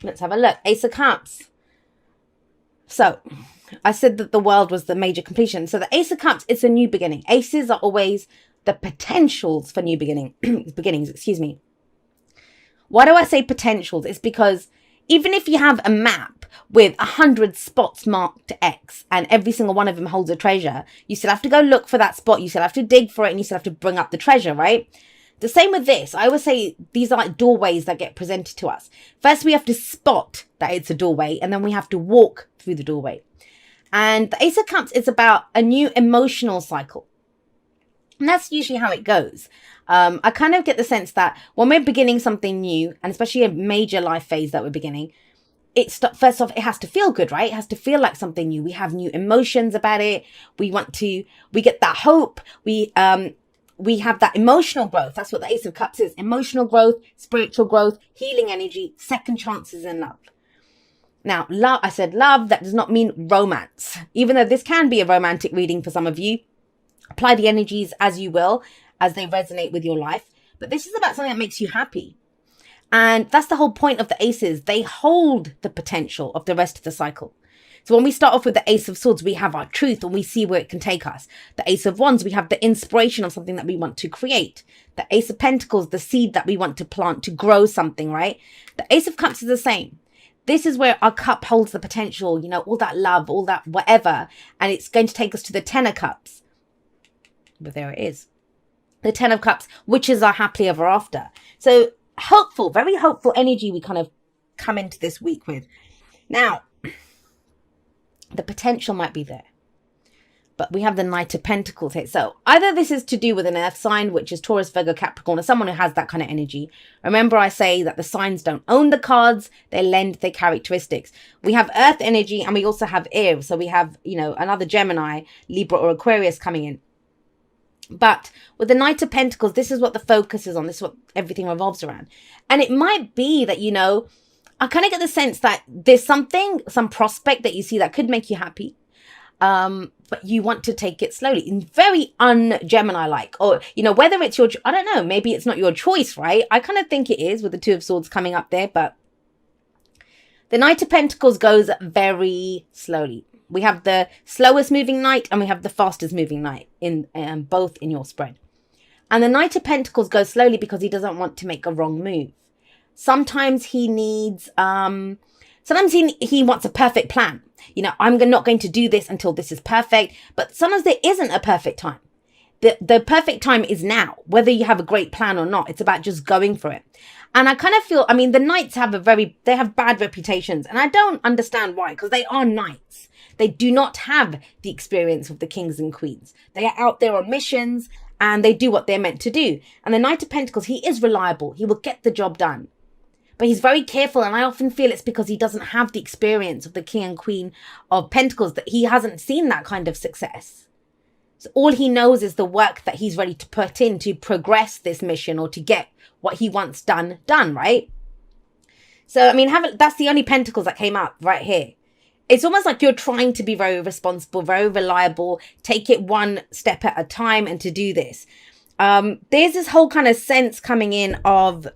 Let's have a look. Ace of Cups. So I said that the world was the major completion. So the Ace of Cups, it's a new beginning. Aces are always the potentials for new beginnings, excuse me. Why do I say potentials? It's because even if you have a map with 100 spots marked X and every single one of them holds a treasure, you still have to go look for that spot. You still have to dig for it and you still have to bring up the treasure, right? The same with this. I always say these are like doorways that get presented to us. First, we have to spot that it's a doorway, and then we have to walk through the doorway. And the Ace of Cups is about a new emotional cycle. And that's usually how it goes. I kind of get the sense that when we're beginning something new, and especially a major life phase that we're beginning, first off, it has to feel good, right? It has to feel like something new. We have new emotions about it. We get that hope. We have that emotional growth. That's what the Ace of Cups is. Emotional growth, spiritual growth, healing energy, second chances in love. Now, love, I said love, that does not mean romance. Even though this can be a romantic reading for some of you, apply the energies as you will, as they resonate with your life. But this is about something that makes you happy. And that's the whole point of the aces. They hold the potential of the rest of the cycle. So when we start off with the Ace of Swords, we have our truth and we see where it can take us. The Ace of Wands, we have the inspiration of something that we want to create. The Ace of Pentacles, the seed that we want to plant to grow something, right? The Ace of Cups is the same. This is where our cup holds the potential, you know, all that love, all that whatever. And it's going to take us to the Ten of Cups. But there it is. The Ten of Cups, which is our happily ever after. So hopeful, very hopeful energy we kind of come into this week with. Now, the potential might be there. But we have the Knight of Pentacles here. So either this is to do with an earth sign, which is Taurus, Virgo, Capricorn, or someone who has that kind of energy. Remember, I say that the signs don't own the cards. They lend their characteristics. We have earth energy and we also have air. So we have, you know, another Gemini, Libra, or Aquarius coming in. But with the Knight of Pentacles, this is what the focus is on. This is what everything revolves around. And it might be that, you know, I kind of get the sense that there's some prospect that you see that could make you happy. But you want to take it slowly, very un-Gemini-like, or, you know, whether it's I don't know, maybe it's not your choice, right? I kind of think it is with the Two of Swords coming up there, but the Knight of Pentacles goes very slowly. We have the slowest moving knight and we have the fastest moving knight in both in your spread. And the Knight of Pentacles goes slowly because he doesn't want to make a wrong move. Sometimes he needs, sometimes he wants a perfect plan. You know, I'm not going to do this until this is perfect. But sometimes there isn't a perfect time. The perfect time is now, whether you have a great plan or not. It's about just going for it. And I kind of feel, I mean, the knights have they have bad reputations. And I don't understand why, because they are knights. They do not have the experience of the kings and queens. They are out there on missions and they do what they're meant to do. And the Knight of Pentacles, he is reliable. He will get the job done. But he's very careful, and I often feel it's because he doesn't have the experience of the King and Queen of Pentacles, that he hasn't seen that kind of success. So all he knows is the work that he's ready to put in to progress this mission or to get what he wants done, right? So, I mean, that's the only Pentacles that came up right here. It's almost like you're trying to be very responsible, very reliable, take it one step at a time and to do this. There's this whole kind of sense coming in of,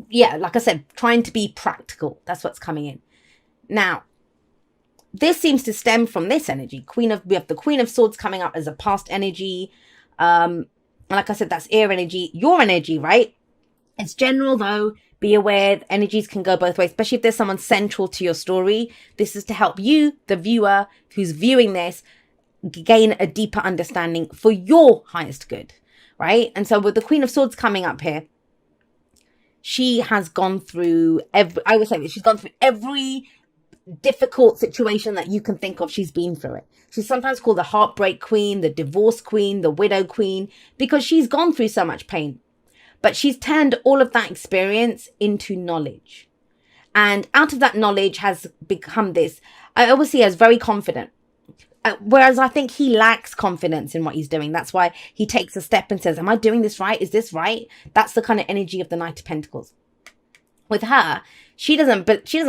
yeah, like I said, trying to be practical. That's what's coming in. Now, this seems to stem from this energy. We have the Queen of Swords coming up as a past energy. And like I said, that's air energy, your energy, right? It's general though. Be aware, energies can go both ways, especially if there's someone central to your story. This is to help you, the viewer who's viewing this, gain a deeper understanding for your highest good, right? And so with the Queen of Swords coming up here, she has gone through she's gone through every difficult situation that you can think of. She's been through it. She's sometimes called the heartbreak queen, the divorce queen, the widow queen, because she's gone through so much pain. But she's turned all of that experience into knowledge. And out of that knowledge has become this, I always see her as very confident. Whereas I think he lacks confidence in what he's doing. That's why he takes a step and says, am I doing this right? Is this right? That's the kind of energy of the Knight of Pentacles. With her, she doesn't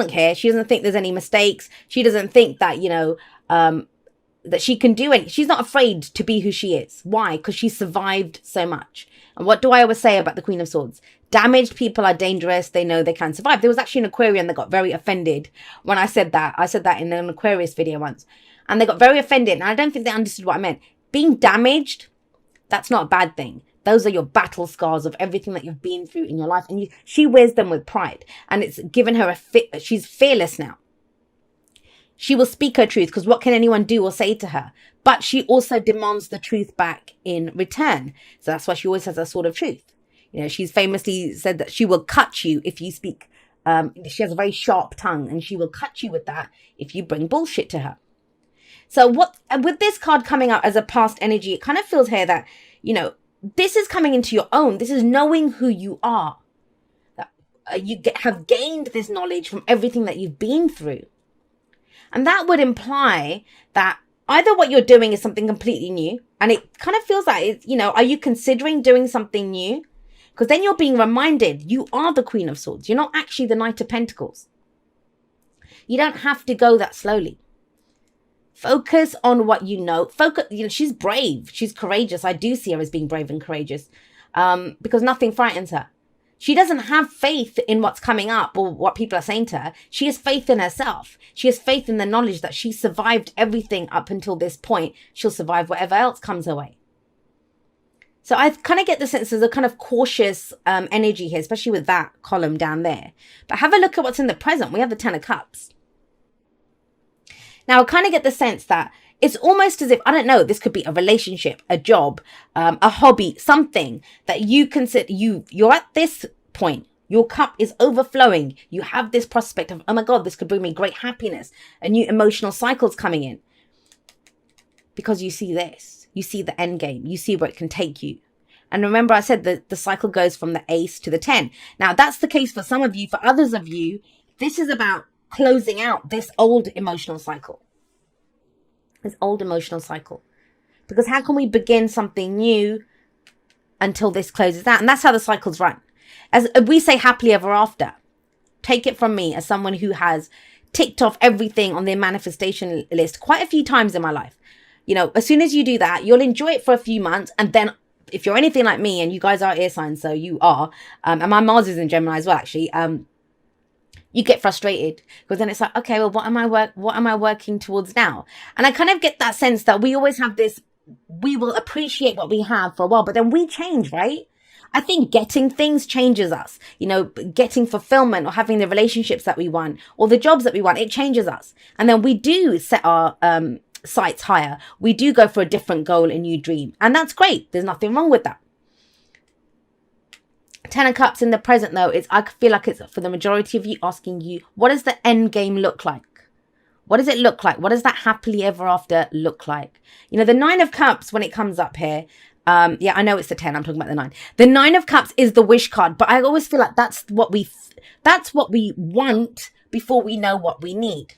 care. She doesn't think there's any mistakes. She doesn't think that, you know, that she can do it. She's not afraid to be who she is. Why? Because she survived so much. And what do I always say about the Queen of Swords? Damaged people are dangerous. They know they can survive. There was actually an Aquarian that got very offended when I said that. I said that in an Aquarius video once. And they got very offended. And I don't think they understood what I meant. Being damaged, that's not a bad thing. Those are your battle scars of everything that you've been through in your life. And she wears them with pride. And it's given her she's fearless now. She will speak her truth, because what can anyone do or say to her? But she also demands the truth back in return. So that's why she always has a sword of truth. You know, she's famously said that she will cut you if you speak. She has a very sharp tongue, and she will cut you with that if you bring bullshit to her. So with this card coming up as a past energy, it kind of feels here that, you know, this is coming into your own. This is knowing who you are. That you have gained this knowledge from everything that you've been through. And that would imply that either what you're doing is something completely new, and it kind of feels like, it's, you know, are you considering doing something new? Because then you're being reminded you are the Queen of Swords. You're not actually the Knight of Pentacles. You don't have to go that slowly. Focus on what you know. Focus. You know, she's brave. She's courageous. I do see her as being brave and courageous, because nothing frightens her. She doesn't have faith in what's coming up or what people are saying to her. She has faith in herself. She has faith in the knowledge that she survived everything up until this point. She'll survive whatever else comes her way. So I kind of get the sense there's a kind of cautious energy here, especially with that column down there. But have a look at what's in the present. We have the Ten of Cups. Now I kind of get the sense that it's almost as if, I don't know, this could be a relationship, a job, a hobby, something that you consider, you're at this point, your cup is overflowing. You have this prospect of, oh my God, this could bring me great happiness, a new emotional cycle's coming in. Because you see this, you see the end game, you see where it can take you. And remember I said that the cycle goes from the ace to the 10. Now that's the case for some of you. For others of you, this is about closing out this old emotional cycle. This old emotional cycle. Because how can we begin something new until this closes out? And that's how the cycles run. As we say, happily ever after. Take it from me as someone who has ticked off everything on their manifestation list quite a few times in my life. You know, as soon as you do that, you'll enjoy it for a few months. And then if you're anything like me, and you guys are air signs, so you are, and my Mars is in Gemini as well, actually, you get frustrated, because then it's like, okay, well, what am I working towards now? And I kind of get that sense that we always have this, we will appreciate what we have for a while, but then we change, right? I think getting things changes us, you know, getting fulfillment or having the relationships that we want or the jobs that we want, it changes us. And then we do set our sights higher. We do go for a different goal, a new dream. And that's great. There's nothing wrong with that. Ten of Cups in the present, though, I feel like it's for the majority of you asking you, what does the end game look like? What does it look like? What does that happily ever after look like? You know, the Nine of Cups, when it comes up here, yeah, I know it's the 10. I'm talking about the 9. The 9 of Cups is the wish card, but I always feel like that's what we want before we know what we need.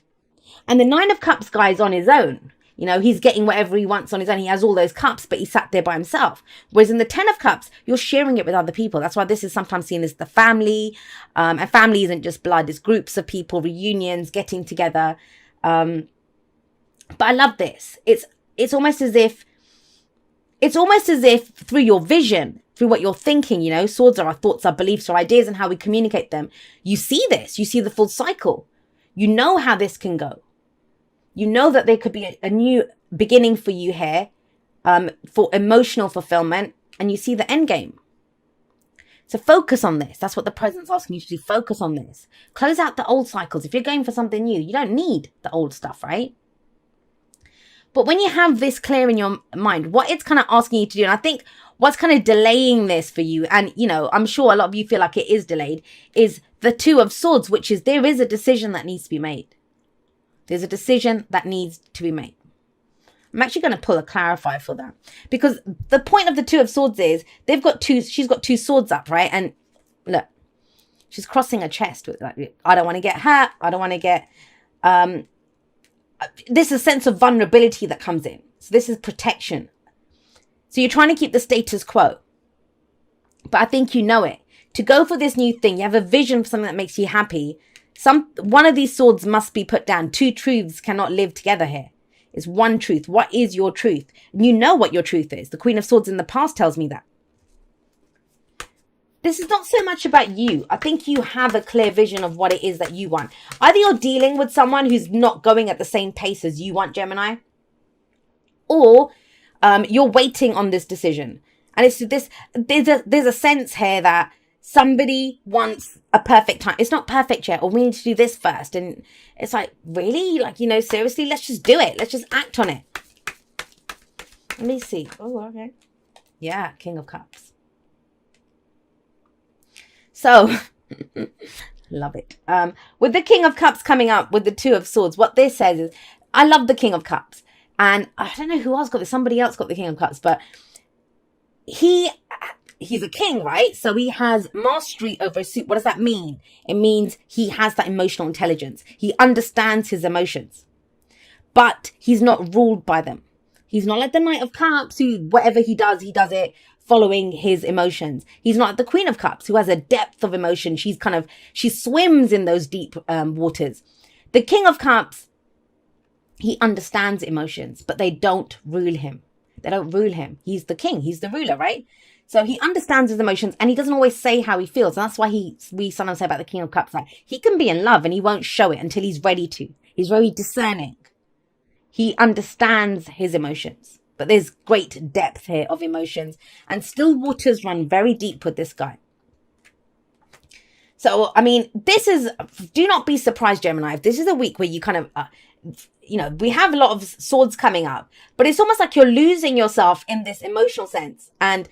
And the 9 of Cups guy is on his own. You know, he's getting whatever he wants on his own. He has all those cups, but he sat there by himself. Whereas in the 10 of Cups, you're sharing it with other people. That's why this is sometimes seen as the family. And family isn't just blood. It's groups of people, reunions, getting together. But I love this. It's almost as if through your vision, through what you're thinking, you know, swords are our thoughts, our beliefs, our ideas, and how we communicate them. You see this. You see the full cycle. You know how this can go. You know that there could be a new beginning for you here, for emotional fulfillment, and you see the end game. So focus on this. That's what the present's asking you to do. Focus on this. Close out the old cycles. If you're going for something new, you don't need the old stuff, right? But when you have this clear in your mind, what it's kind of asking you to do, and I think what's kind of delaying this for you, and, you know, I'm sure a lot of you feel like it is delayed, is the Two of Swords, which is there is a decision that needs to be made. There's a decision that needs to be made. I'm actually going to pull a clarifier for that, because the point of the Two of Swords is she's got two swords up, right? And look, she's crossing her chest with like, I don't want to get hurt. I don't want to get, there's a sense of vulnerability that comes in. So this is protection. So you're trying to keep the status quo, but I think you know it. To go for this new thing, you have a vision for something that makes you happy. One of these swords must be put down. Two truths cannot live together here. It's one truth. What is your truth? And you know what your truth is. The Queen of Swords in the past tells me that. this is not so much about you. I think you have a clear vision of what it is that you want. Either you're dealing with someone who's not going at the same pace as you want, Gemini, or you're waiting on this decision. And it's this, there's a sense here that somebody wants a perfect time. It's not perfect yet, or we need to do this first. And it's like, really? Like, seriously, let's just do it. Let's just act on it. Let me see. Oh, okay. Yeah, King of Cups. So, love it. With the King of Cups coming up with the Two of Swords, what this says is, I love the King of Cups. And I don't know who else got this. Somebody else got the King of Cups, but he's a king, right? So he has mastery over his suit. What does that mean? It means he has that emotional intelligence. He understands his emotions, but he's not ruled by them. He's not like the Knight of Cups, who whatever he does it following his emotions. He's not like the Queen of Cups, who has a depth of emotion. She swims in those deep waters. The King of Cups, he understands emotions, but they don't rule him. They don't rule him. He's the king. He's the ruler, right? So he understands his emotions, and he doesn't always say how he feels. And that's why we sometimes say about the King of Cups, like, he can be in love and he won't show it until he's ready to. He's very discerning. He understands his emotions, but there's great depth here of emotions, and still waters run very deep with this guy. So, I mean, do not be surprised, Gemini, if this is a week where you kind of, we have a lot of swords coming up, but it's almost like you're losing yourself in this emotional sense. And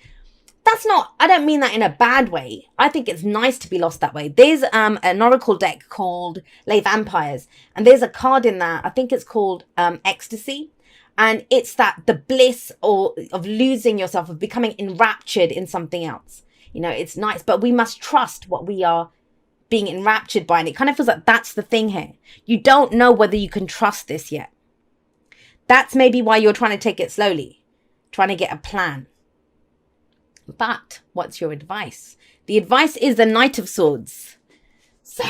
I don't mean that in a bad way. I think it's nice to be lost that way. There's an oracle deck called Les Vampires, and there's a card in that, I think it's called Ecstasy. And it's the bliss of losing yourself, of becoming enraptured in something else. It's nice, but we must trust what we are being enraptured by. And it kind of feels like that's the thing here. You don't know whether you can trust this yet. That's maybe why you're trying to take it slowly, trying to get a plan. But what's your advice? The advice is the Knight of Swords. So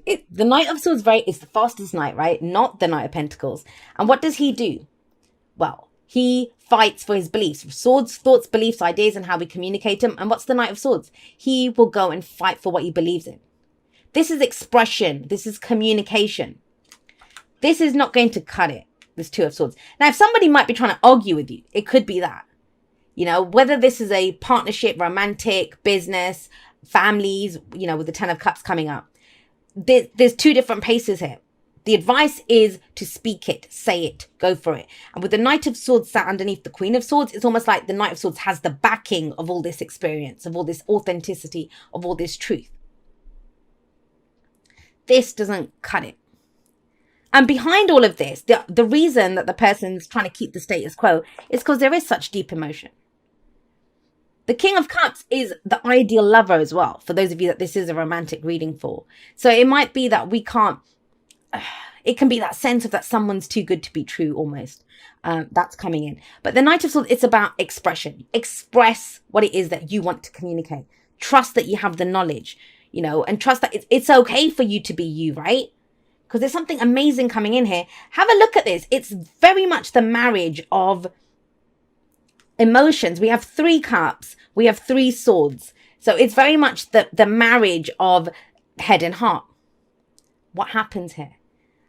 the Knight of Swords is the fastest knight, right? Not the Knight of Pentacles. And what does he do? Well, he fights for his beliefs. Swords, thoughts, beliefs, ideas, and how we communicate them. And what's the Knight of Swords? He will go and fight for what he believes in. This is expression. This is communication. This is not going to cut it, this Two of Swords. Now, if somebody might be trying to argue with you, it could be that. Whether this is a partnership, romantic, business, families, with the Ten of Cups coming up. There's two different paces here. The advice is to speak it, say it, go for it. And with the Knight of Swords sat underneath the Queen of Swords, it's almost like the Knight of Swords has the backing of all this experience, of all this authenticity, of all this truth. This doesn't cut it. And behind all of this, the reason that the person's trying to keep the status quo is because there is such deep emotion. The King of Cups is the ideal lover as well, for those of you that this is a romantic reading for. So it might be that it can be that sense of that someone's too good to be true almost. That's coming in. But the Knight of Swords, it's about expression. Express what it is that you want to communicate. Trust that you have the knowledge, and trust that it's okay for you to be you, right? Because there's something amazing coming in here. Have a look at this. It's very much the marriage of emotions. We have 3 cups. We have 3 swords. So it's very much the marriage of head and heart. What happens here?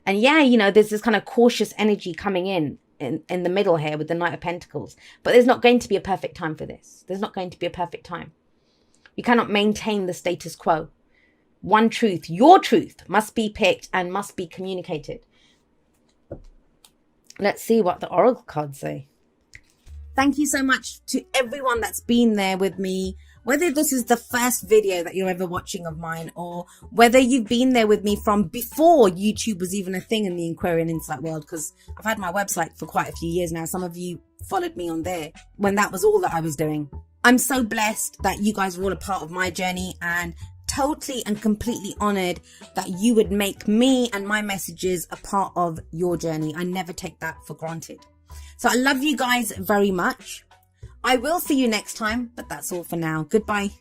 And yeah, there's this kind of cautious energy coming in the middle here with the Knight of Pentacles. But there's not going to be a perfect time for this. There's not going to be a perfect time. You cannot maintain the status quo. One truth, your truth, must be picked and must be communicated. Let's see what the oracle cards say. Thank you so much to everyone that's been there with me, whether this is the first video that you're ever watching of mine, or whether you've been there with me from before YouTube was even a thing in the Aquarian Insight world, because I've had my website for quite a few years now. Some of you followed me on there when that was all that I was doing. I'm so blessed that you guys were all a part of my journey, and totally and completely honored that you would make me and my messages a part of your journey. I never take that for granted. So I love you guys very much. I will see you next time, but that's all for now. Goodbye.